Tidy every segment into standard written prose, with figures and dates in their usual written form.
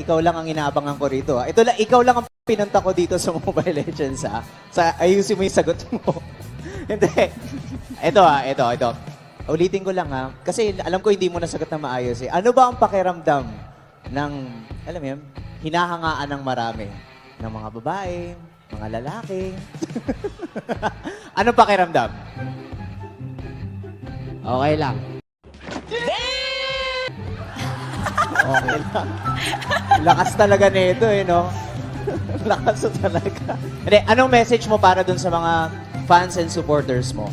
ikaw lang ang inaabangan ko rito. Ito lang, ikaw lang ang pinunta ko dito sa Mobile Legends, ha? Ayusin mo yung sagot mo. Hindi. Ito. Ulitin ko lang, ha? Kasi alam ko hindi mo nasagot na maayos, eh. Ano ba ang pakiramdam ng, alam mo yun, hinahangaan ng marami? Ng mga babae, mga lalaki. Ano pakiramdam? Okay lang. Okay lang. Lakas talaga nito, eh, no? Lakas talaga. Hindi, anong message mo para dun sa mga fans and supporters mo?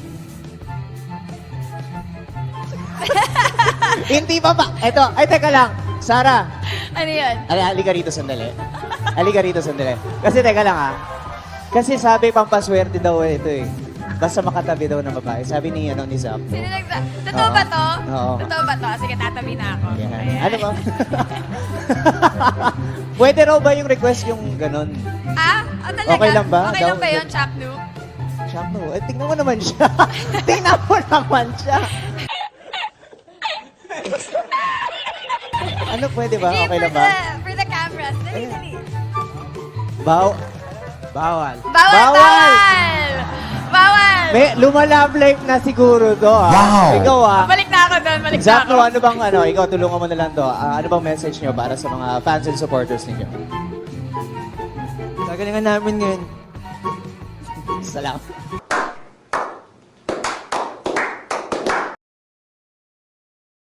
Hindi pa ba? Eto, ay teka lang. Sarah, Ano yun? halika rito sandali. Halika rito sandali. Kasi teka lang, ha. Kasi sabi pampaswerte daw ito, eh. Basta makatabi daw ng babae. Sabi ni Zach. Sino Totoo ba to? Oo. Totoo ba to? Sige, tatabi na ako. Yan. Ayan. Ano ba? Pwede raw ba yung request yung ganun? Talaga? Okay lang ba? Okay lang ba yun, Chapnu? Shampoo. Eh, tingnan mo naman siya. Tingnan mo naman siya. Ano, pwede ba? Okay lang ba? For the cameras. Dali, dali. Bawal. Bawal! Bawal! May lumalove life na siguro to, ha? Wow! Ikaw, ha? Balik na ako doon, balik na Zach, ako. ano bang, ikaw, tulungan mo na lang to. Ano bang message nyo para sa mga fans and supporters ninyo? Gagalingan namin ngayon. Salamat.